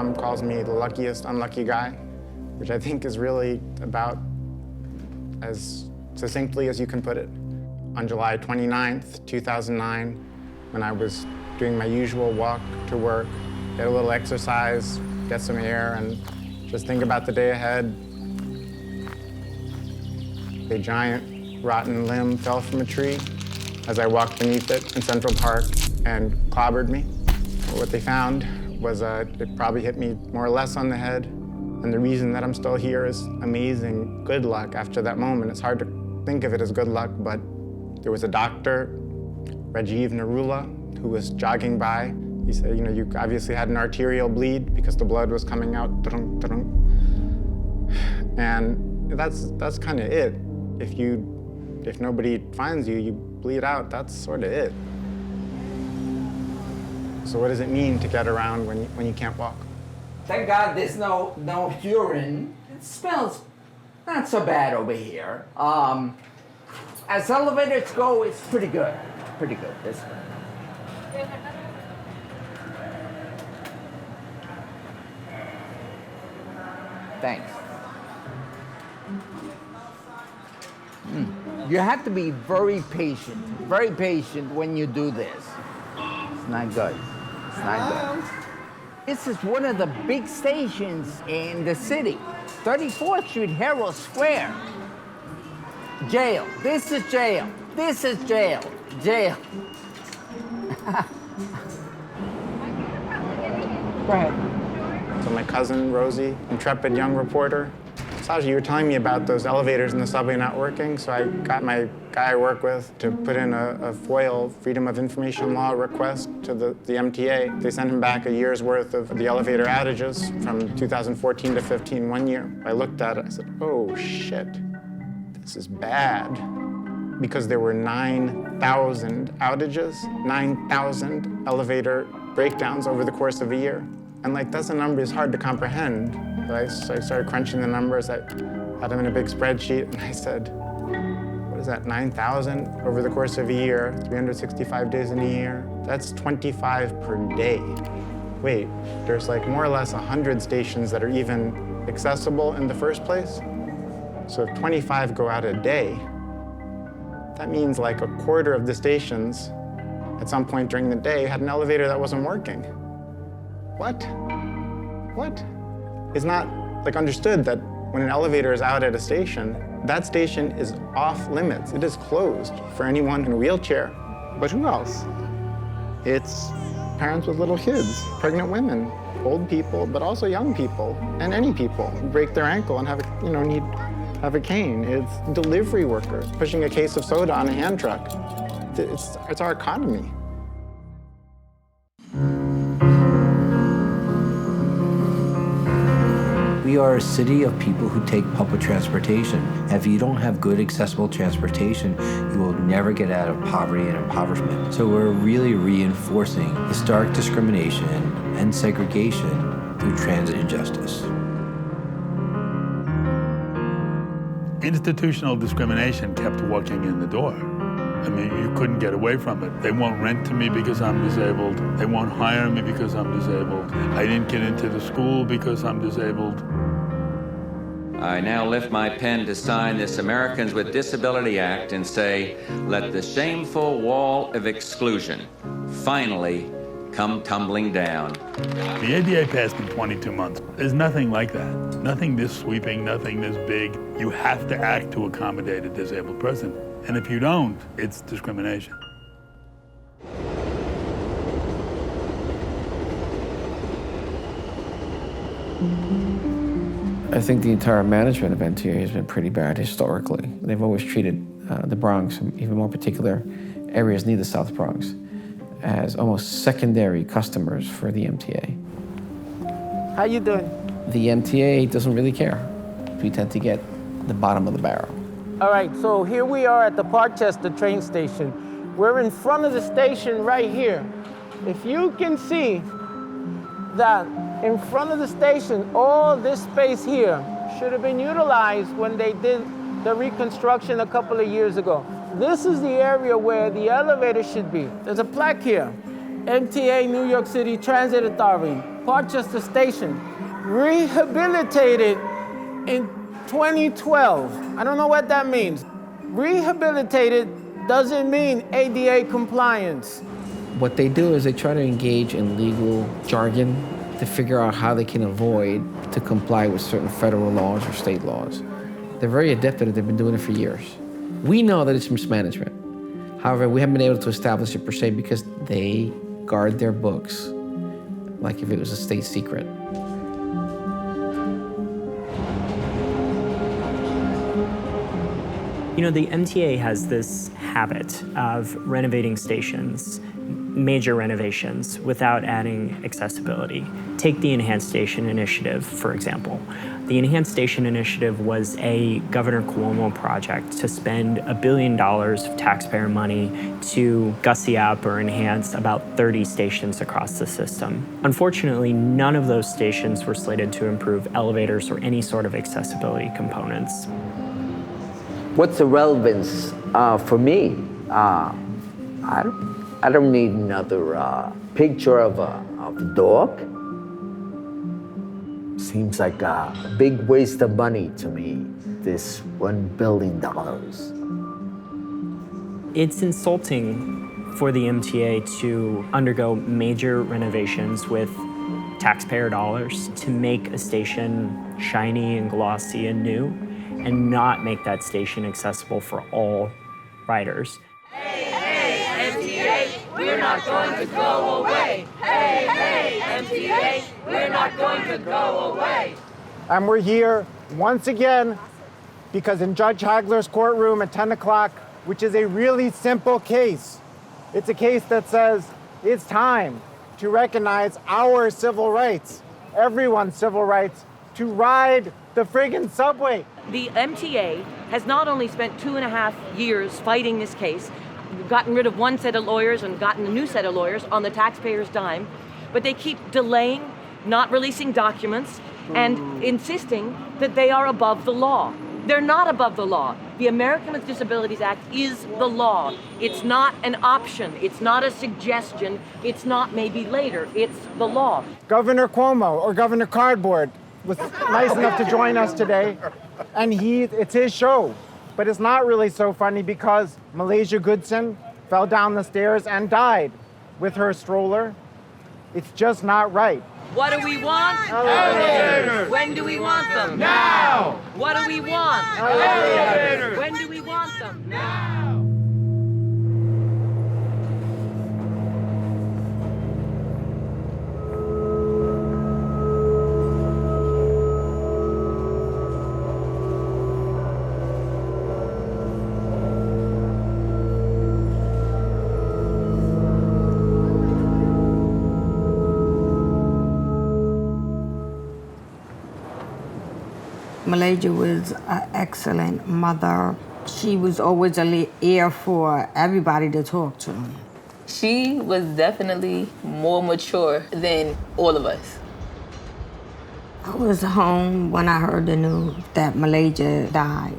mom calls me the luckiest unlucky guy, which I think is really about as succinctly as you can put it. On July 29th, 2009, when I was doing my usual walk to work, get a little exercise, get some air, and just think about the day ahead, a giant rotten limb fell from a tree as I walked beneath it in Central Park and clobbered me. What they found was it probably hit me more or less on the head. And the reason that I'm still here is amazing good luck after that moment. It's hard to think of it as good luck, but there was a doctor, Rajiv Narula, who was jogging by. He said, you know, you obviously had an arterial bleed because the blood was coming out. And that's kind of it. If nobody finds you, you bleed out, that's sort of it. So what does it mean to get around when you can't walk? Thank God there's no urine. It smells not so bad over here. As elevators go, it's pretty good. Pretty good, this one. Thanks. You have to be very patient when you do this. It's not good. It's not good. This is one of the big stations in the city. 34th Street, Herald Square. Jail. This is jail. This is jail. Jail. Go ahead. So my cousin, Rosie, intrepid young reporter. Saji, you were telling me about those elevators in the subway not working, so I got my guy I work with to put in a FOIL, Freedom of Information Law request to the MTA. They sent him back a year's worth of the elevator outages from 2014 to 15, 1 year. I looked at it, I said, oh shit, this is bad. Because there were 9,000 outages, 9,000 elevator breakdowns over the course of a year. And like, that's a number that's hard to comprehend. But I started crunching the numbers. I had them in a big spreadsheet, and I said, what is that, 9,000 over the course of a year, 365 days in a year? That's 25 per day. Wait, there's like more or less 100 stations that are even accessible in the first place? So if 25 go out a day, that means like a quarter of the stations at some point during the day had an elevator that wasn't working. What? What? It's not like understood that when an elevator is out at a station, that station is off limits. It is closed for anyone in a wheelchair. But who else? It's parents with little kids, pregnant women, old people, but also young people, and any people who break their ankle and have a cane. It's delivery workers pushing a case of soda on a hand truck. It's our economy. We are a city of people who take public transportation. If you don't have good, accessible transportation, you will never get out of poverty and impoverishment. So we're really reinforcing historic discrimination and segregation through transit injustice. Institutional discrimination kept walking in the door. I mean, you couldn't get away from it. They won't rent to me because I'm disabled. They won't hire me because I'm disabled. I didn't get into the school because I'm disabled. I now lift my pen to sign this Americans with Disability Act and say, let the shameful wall of exclusion finally come tumbling down. The ADA passed in 22 months. There's nothing like that. Nothing this sweeping, nothing this big. You have to act to accommodate a disabled person. And if you don't, it's discrimination. I think the entire management of NTA has been pretty bad historically. They've always treated the Bronx, and even more particular areas near the South Bronx, as almost secondary customers for the MTA. How you doing? The MTA doesn't really care. We tend to get the bottom of the barrel. All right, so here we are at the Parkchester train station. We're in front of the station right here. If you can see that in front of the station, all this space here should have been utilized when they did the reconstruction a couple of years ago. This is the area where the elevator should be. There's a plaque here. MTA, New York City Transit Authority, Parkchester Station, rehabilitated in 2012. I don't know what that means. Rehabilitated doesn't mean ADA compliance. What they do is they try to engage in legal jargon to figure out how they can avoid to comply with certain federal laws or state laws. They're very adept at it. They've been doing it for years. We know that it's mismanagement. However, we haven't been able to establish it per se because they guard their books like if it was a state secret. You know, the MTA has this habit of renovating stations, major renovations, without adding accessibility. Take the Enhanced Station Initiative, for example. The Enhanced Station Initiative was a Governor Cuomo project to spend $1 billion of taxpayer money to gussy up or enhance about 30 stations across the system. Unfortunately, none of those stations were slated to improve elevators or any sort of accessibility components. What's the relevance for me? I don't need another picture of a dog. Seems like a big waste of money to me, this $1 billion. It's insulting for the MTA to undergo major renovations with taxpayer dollars to make a station shiny and glossy and new, and not make that station accessible for all riders. Hey, hey, MTA, we're not going to go away. Hey, hey, MTA, we're not going to go away. And we're here once again because in Judge Hagler's courtroom at 10 o'clock, which is a really simple case, it's a case that says it's time to recognize our civil rights, everyone's civil rights, to ride the friggin' subway. The MTA has not only spent 2.5 years fighting this case, gotten rid of one set of lawyers and gotten a new set of lawyers on the taxpayers' dime, but they keep delaying, not releasing documents, and insisting that they are above the law. They're not above the law. The American with Disabilities Act is the law. It's not an option. It's not a suggestion. It's not maybe later. It's the law. Governor Cuomo, or Governor Cardboard, was nice enough to join us today, and it's his show. But it's not really so funny because Malaysia Goodson fell down the stairs and died with her stroller. It's just not right. What do we want? Elevators. When do we want them? Now. What do we want? Elevators. When do we want them? Now. Malaysia was an excellent mother. She was always an ear for everybody to talk to. She was definitely more mature than all of us. I was home when I heard the news that Malaysia died.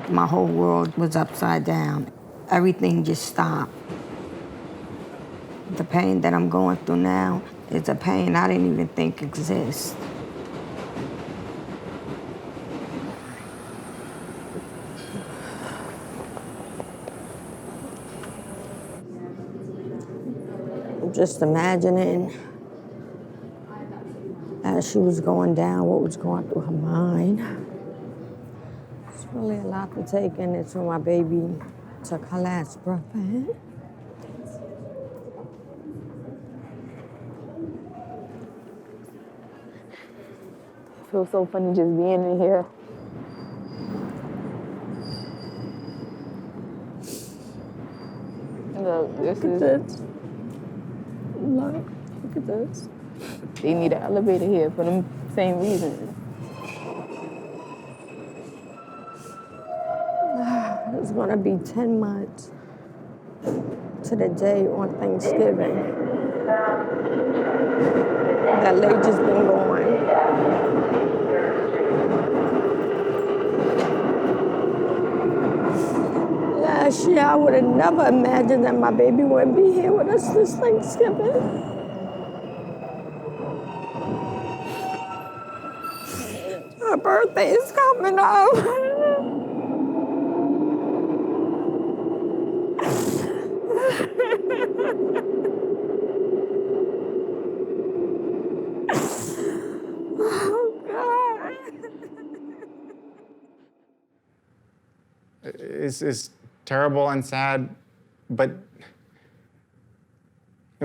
My whole world was upside down. Everything just stopped. The pain that I'm going through now is a pain I didn't even think exists. Just imagining as she was going down, what was going through her mind. It's really a lot to take in. It's when my baby took her last breath in. It feels so funny just being in here. Look, this is... Look at this. They need an elevator here for the same reason. It's gonna be 10 months to the day on Thanksgiving. That lady's been going. last year, I would have never imagined that my baby wouldn't be here with us this Thanksgiving. Her birthday is coming up. Oh, God. It's terrible and sad, but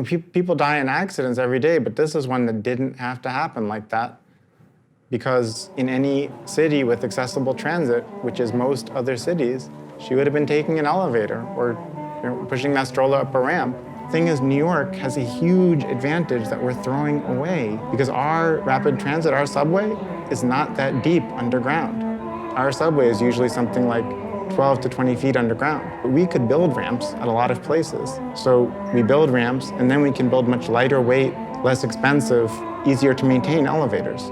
people die in accidents every day, but this is one that didn't have to happen like that. Because in any city with accessible transit, which is most other cities, she would have been taking an elevator or pushing that stroller up a ramp. Thing is, New York has a huge advantage that we're throwing away because our rapid transit, our subway, is not that deep underground. Our subway is usually something like 12 to 20 feet underground. We could build ramps at a lot of places. So we build ramps, and then we can build much lighter weight, less expensive, easier to maintain elevators.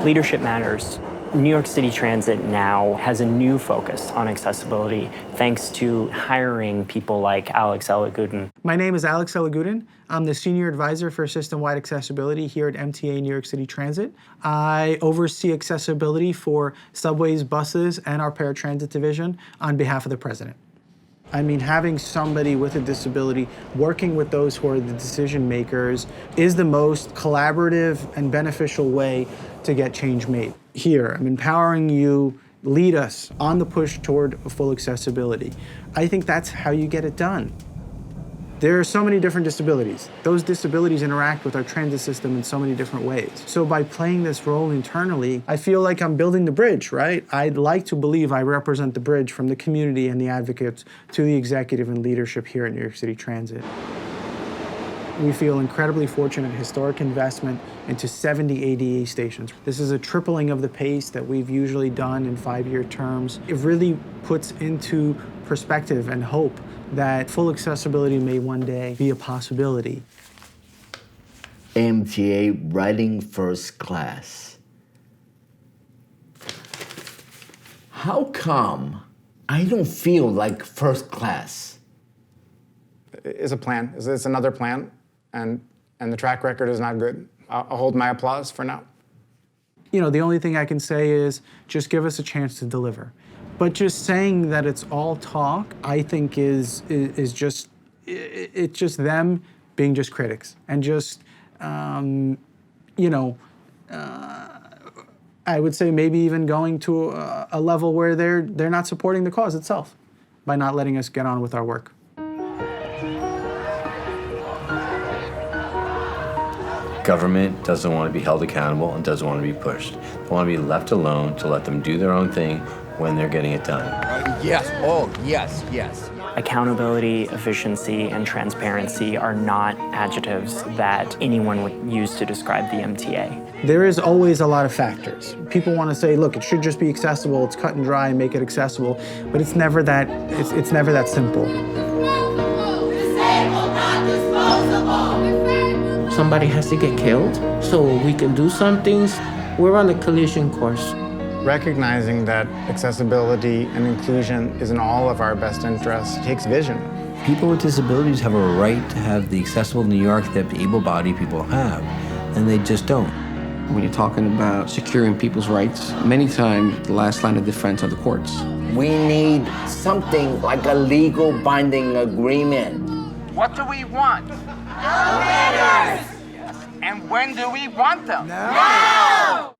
Leadership matters. New York City Transit now has a new focus on accessibility thanks to hiring people like Alex Elagudin. My name is Alex Elagudin. I'm the Senior Advisor for System-Wide Accessibility here at MTA New York City Transit. I oversee accessibility for subways, buses, and our paratransit division on behalf of the President. I mean, having somebody with a disability working with those who are the decision makers is the most collaborative and beneficial way to get change made. Here, I'm empowering you, lead us on the push toward full accessibility. I think that's how you get it done. There are so many different disabilities. Those disabilities interact with our transit system in so many different ways. So by playing this role internally, I feel like I'm building the bridge, right? I'd like to believe I represent the bridge from the community and the advocates to the executive and leadership here at New York City Transit. We feel incredibly fortunate, historic investment into 70 ADA stations. This is a tripling of the pace that we've usually done in 5-year terms. It really puts into perspective and hope that full accessibility may one day be a possibility. MTA riding first class. How come I don't feel like first class? It's a plan. It's another plan, and the track record is not good. I'll hold my applause for now. You know, the only thing I can say is just give us a chance to deliver. But just saying that it's all talk, I think is just them being just critics and just I would say maybe even going to a level where they're not supporting the cause itself by not letting us get on with our work. Government doesn't want to be held accountable and doesn't want to be pushed. They want to be left alone to let them do their own thing when they're getting it done. Yes, oh, yes, yes. Accountability, efficiency, and transparency are not adjectives that anyone would use to describe the MTA. There is always a lot of factors. People want to say, look, it should just be accessible, it's cut and dry, make it accessible, but it's never that, it's never that simple. Somebody has to get killed so we can do some things. We're on a collision course. Recognizing that accessibility and inclusion is in all of our best interests takes vision. People with disabilities have a right to have the accessible New York that able-bodied people have, and they just don't. When you're talking about securing people's rights, many times the last line of defense are the courts. We need something like a legal binding agreement. What do we want? Elevators! And when do we want them? Now!